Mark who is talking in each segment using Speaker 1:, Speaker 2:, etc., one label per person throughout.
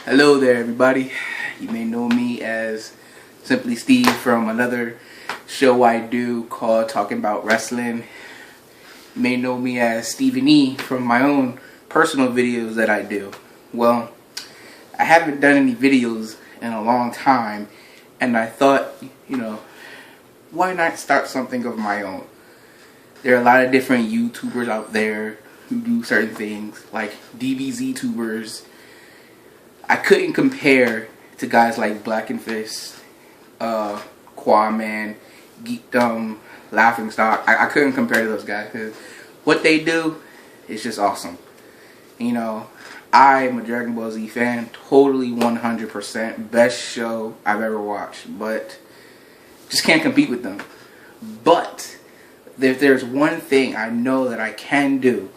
Speaker 1: Hello there, everybody. You may know me as Simply Steve from another show I do called Talking About Wrestling. You may know me as Stephen E from my own personal videos that I do. Well, I haven't done any videos in a long time, and I thought, why not start something of my own? There are a lot of different YouTubers out there who do certain things, like DBZ tubers. I couldn't compare to guys like Black and Fist, Quaman, Geekdom, Laughing Stock. I couldn't compare to those guys because what they do is just awesome. I'm a Dragon Ball Z fan, totally 100%. Best show I've ever watched, but just can't compete with them. But if there's one thing I know that I can do,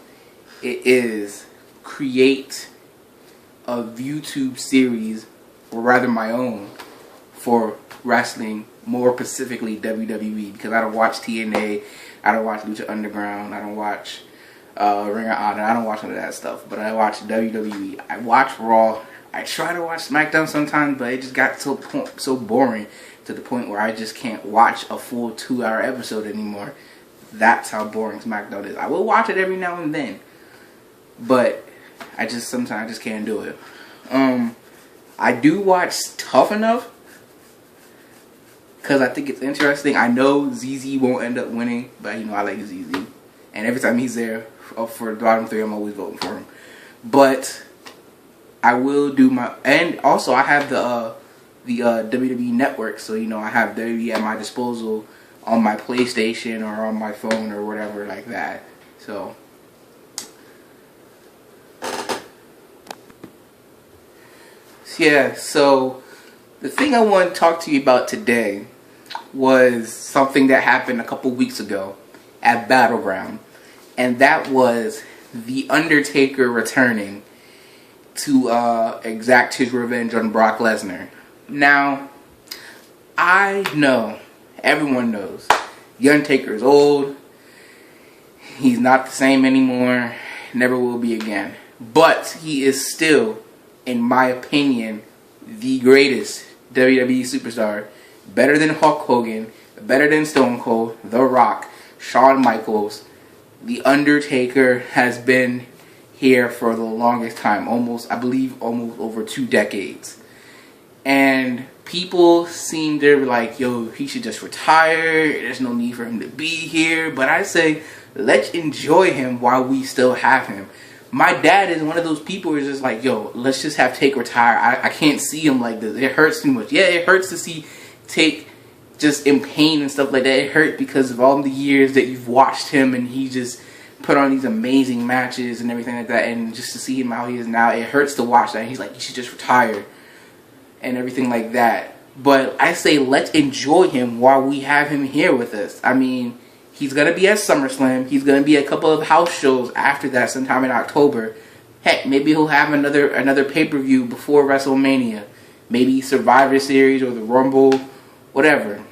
Speaker 1: it is create a YouTube series, or rather my own, for wrestling, more specifically WWE, because I don't watch TNA, I don't watch Lucha Underground, I don't watch Ring of Honor, I don't watch none of that stuff, but I watch WWE. I watch Raw, I try to watch SmackDown sometimes, but it just got so boring to the point where I just can't watch a full 2-hour episode anymore. That's how boring SmackDown is. I will watch it every now and then, but sometimes I just can't do it. I do watch Tough Enough because I think it's interesting. I know ZZ won't end up winning, but I like ZZ, and every time he's there for the bottom 3, I'm always voting for him. But I will do and also I have the WWE Network, so I have WWE at my disposal on my PlayStation or on my phone or whatever like that. So yeah, so the thing I want to talk to you about today was something that happened a couple weeks ago at Battleground, and that was The Undertaker returning to exact his revenge on Brock Lesnar. Now, I know, everyone knows, The Undertaker is old, he's not the same anymore, never will be again, but he is still, in my opinion, the greatest WWE superstar. Better than Hulk Hogan, better than Stone Cold, The Rock, Shawn Michaels. The Undertaker has been here for the longest time, I believe almost over 2 decades. And people seem to be like, yo, he should just retire, there's no need for him to be here. But I say, let's enjoy him while we still have him. My dad is one of those people who's just like, yo, let's just have Take retire. I can't see him like this. It hurts too much. Yeah, it hurts to see Take just in pain and stuff like that. It hurt because of all the years that you've watched him and he just put on these amazing matches and everything like that. And just to see him how he is now, it hurts to watch that. He's like, you should just retire and everything like that. But I say, let's enjoy him while we have him here with us. I mean, he's going to be at SummerSlam. He's going to be at a couple of house shows after that sometime in October. Heck, maybe he'll have another pay-per-view before WrestleMania. Maybe Survivor Series or the Rumble, whatever.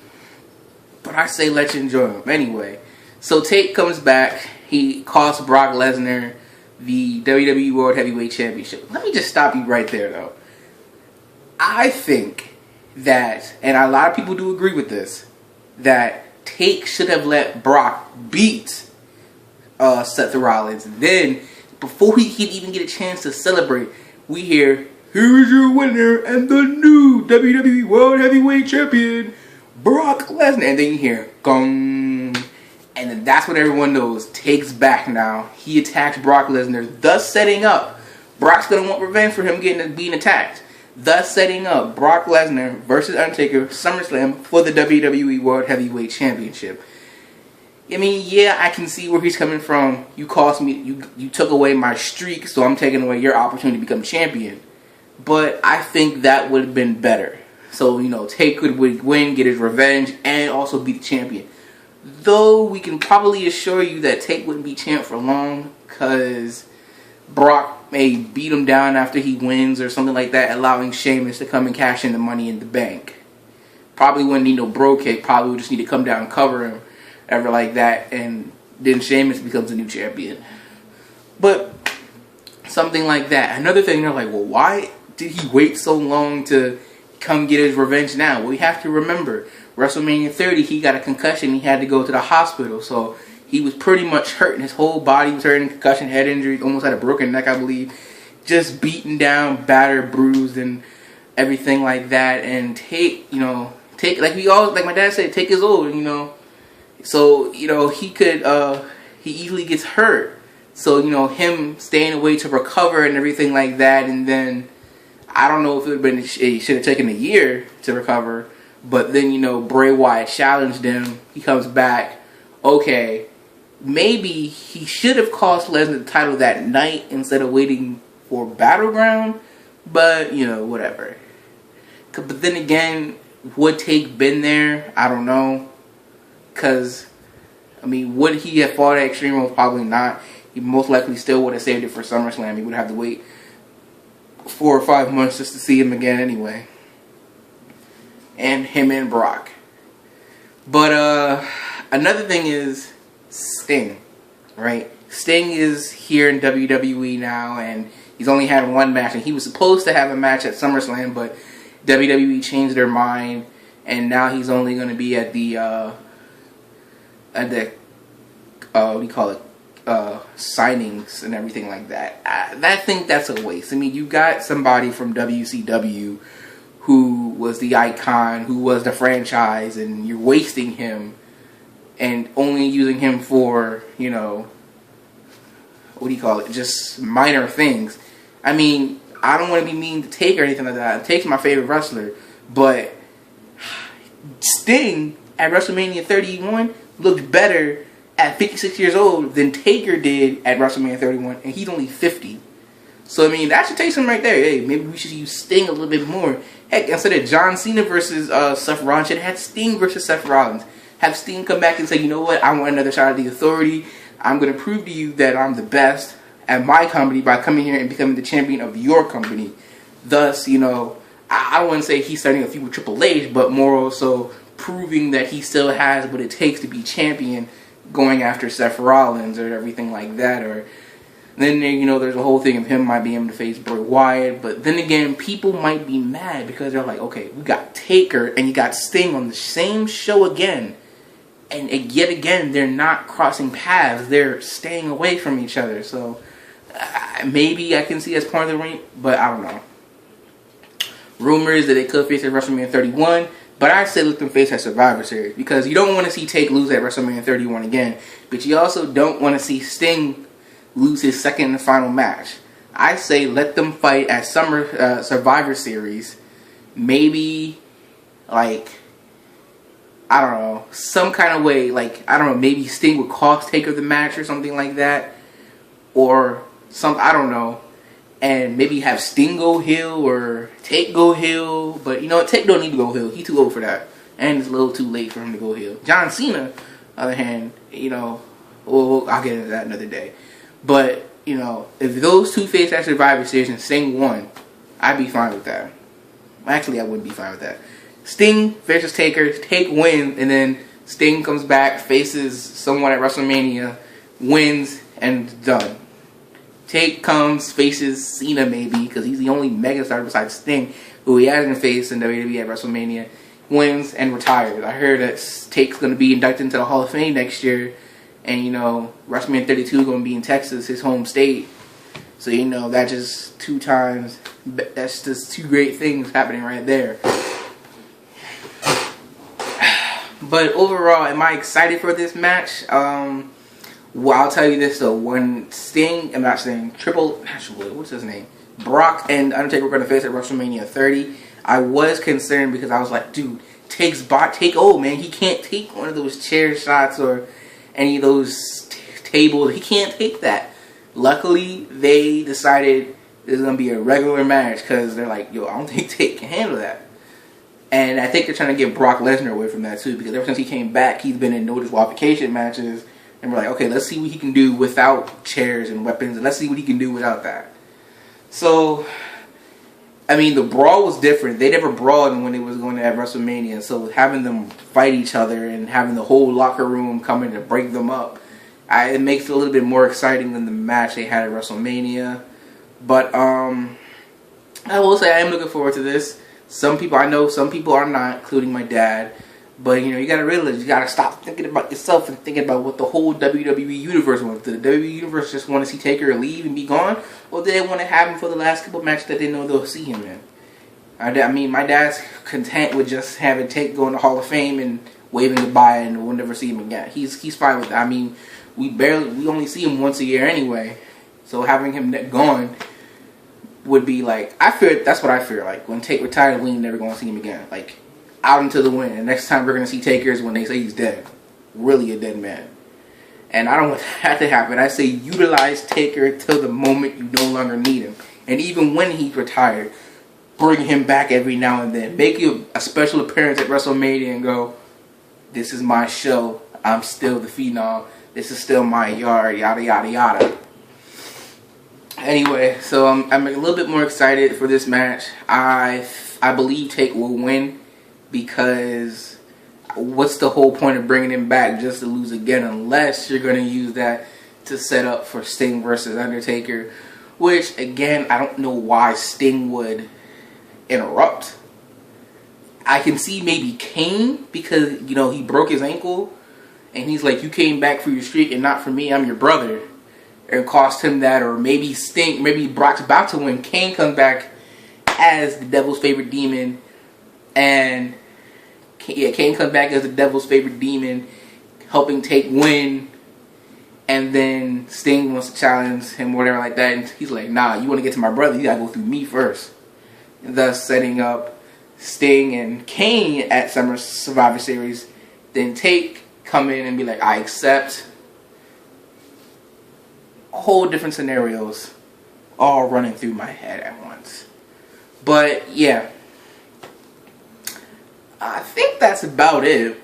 Speaker 1: But I say let's enjoy him. Anyway, so Tate comes back. He costs Brock Lesnar the WWE World Heavyweight Championship. Let me just stop you right there, though. I think that, and a lot of people do agree with this, that Take should have let Brock beat Seth Rollins. Then, before he could even get a chance to celebrate, we hear, here is your winner and the new WWE World Heavyweight Champion, Brock Lesnar. And then you hear, gong. And then that's when everyone knows Take's back now. He attacks Brock Lesnar, thus setting up. Brock's going to want revenge for him being attacked. Thus setting up Brock Lesnar versus Undertaker SummerSlam for the WWE World Heavyweight Championship. I mean, yeah, I can see where he's coming from. You cost me, you took away my streak, so I'm taking away your opportunity to become champion. But I think that would have been better. So, Take could win, get his revenge, and also be the champion. Though we can probably assure you that Take wouldn't be champ for long, because Brock may beat him down after he wins or something like that, allowing Sheamus to come and cash in the Money in the Bank. Probably wouldn't need no bro kick. Probably would just need to come down and cover him, ever like that, and then Sheamus becomes a new champion. But something like that. Another thing, they're like, well, why did he wait so long to come get his revenge now? Well, we have to remember, WrestleMania 30, he got a concussion. He had to go to the hospital. So he was pretty much hurting. His whole body was hurting, concussion, head injury, almost had a broken neck, I believe. Just beaten down, battered, bruised, and everything like that. And take like my dad said, take his old, So, he could, he easily gets hurt. So, him staying away to recover and everything like that, and then, I don't know if it should have taken a year to recover, but then, Bray Wyatt challenged him, he comes back, okay, maybe he should have cost Lesnar the title that night instead of waiting for Battleground, but, whatever. But then again, would Take been there? I don't know, because, would he have fought at Extreme Rules? Probably not. He most likely still would have saved it for SummerSlam. He would have to wait 4 or 5 months just to see him again anyway. And him and Brock. But another thing is Sting, right? Sting is here in WWE now, and he's only had one match. And he was supposed to have a match at SummerSlam, but WWE changed their mind, and now he's only going to be at the what do you call it? Signings and everything like that. I think that's a waste. You got somebody from WCW who was the icon, who was the franchise, and you're wasting him and only using him for, what do you call it? Just minor things. I don't want to be mean to Taker or anything like that. Taker's my favorite wrestler, but Sting at WrestleMania 31 looked better at 56 years old than Taker did at WrestleMania 31, and he's only 50. So, that should take some right there. Hey, maybe we should use Sting a little bit more. Heck, instead of John Cena versus Seth Rollins, should have had Sting versus Seth Rollins. Have Sting come back and say, you know what, I want another shot at the Authority. I'm going to prove to you that I'm the best at my company by coming here and becoming the champion of your company. Thus, I wouldn't say he's starting a feud with Triple H, but more also proving that he still has what it takes to be champion, going after Seth Rollins or everything like that. Or then there's a whole thing of him might be able to face Bray Wyatt, but then again, people might be mad because they're like, okay, we got Taker and you got Sting on the same show again, and yet again they're not crossing paths, they're staying away from each other. So maybe I can see as part of the ring, but I don't know. Rumors that they could face at WrestleMania 31. But I say let them face at Survivor Series, because you don't want to see Take lose at WrestleMania 31 again, but you also don't want to see Sting lose his second and final match. I say let them fight at Survivor Series. Maybe, I don't know, some kind of way, maybe Sting would cost Taker the match or something like that, or I don't know. And maybe have Sting go heel or Take go heel. But you know what? Take don't need to go heel. He's too old for that. And it's a little too late for him to go heel. John Cena, on the other hand, well, I'll get into that another day. But, if those two face at Survivor Series and Sting won, I'd be fine with that. Actually, I wouldn't be fine with that. Sting versus Taker. Take wins, and then Sting comes back, faces someone at WrestleMania, wins, and done. Take comes, faces Cena maybe, because he's the only megastar besides Sting who he hasn't faced in WWE at WrestleMania, wins and retires. I heard that Take's going to be inducted into the Hall of Fame next year, and WrestleMania 32 is going to be in Texas, his home state. So that's just that's just two great things happening right there. But overall, am I excited for this match? Well, I'll tell you this though, when what's his name? Brock and Undertaker were going to face at WrestleMania 30, I was concerned because I was like, dude, Take old, man. He can't take one of those chair shots or any of those tables. He can't take that. Luckily, they decided this is going to be a regular match because they're like, yo, I don't think Take can handle that. And I think they're trying to get Brock Lesnar away from that too, because ever since he came back, he's been in no disqualification matches. And we're like, okay, let's see what he can do without chairs and weapons, and let's see what he can do without that. So, the brawl was different. They never brawled when they was going to have WrestleMania. So having them fight each other and having the whole locker room coming to break them up, it makes it a little bit more exciting than the match they had at WrestleMania. But I will say I am looking forward to this. Some people, I know some people are not, including my dad. But, you know, you gotta realize, you gotta stop thinking about yourself and thinking about what the whole WWE Universe wants. Did the WWE Universe just want to see Taker leave and be gone? Or do they want to have him for the last couple matches that they know they'll see him in? I mean, my dad's content with just having Taker go in the Hall of Fame and waving goodbye and we'll never see him again. He's fine with that. I mean, we only see him once a year anyway. So having him gone would be like, that's what I fear. Like, when Taker retired, we ain't never going to see him again. Like, out into the wind. And next time we're going to see Taker is when they say he's dead. Really a dead man. And I don't want that to happen. I say utilize Taker till the moment you no longer need him. And even when he's retired, bring him back every now and then. Make a special appearance at WrestleMania and go, this is my show. I'm still the Phenom. This is still my yard. Yada, yada, yada. Anyway, so I'm a little bit more excited for this match. I believe Taker will win. Because what's the whole point of bringing him back just to lose again, unless you're going to use that to set up for Sting versus Undertaker, which again, I don't know why Sting would interrupt. I can see maybe Kane, because, you know, he broke his ankle and he's like, you came back for your streak and not for me, I'm your brother. It cost him that. Or maybe Sting, maybe Brock's about to win, Kane comes back as the devil's favorite demon. And yeah, Kane comes back as the devil's favorite demon, helping Take win. And then Sting wants to challenge him, whatever like that. And he's like, nah, you want to get to my brother, you gotta go through me first. And thus setting up Sting and Kane at Summer Survivor Series. Then Take come in and be like, I accept. Whole different scenarios all running through my head at once. But yeah, I think that's about it.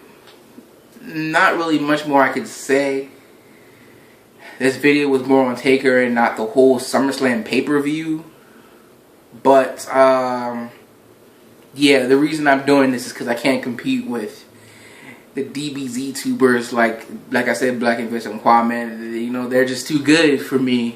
Speaker 1: Not really much more I could say. This video was more on Taker and not the whole SummerSlam pay-per-view. But, yeah, the reason I'm doing this is because I can't compete with the DBZ tubers like I said, Black and Fish and Quaman. You know, they're just too good for me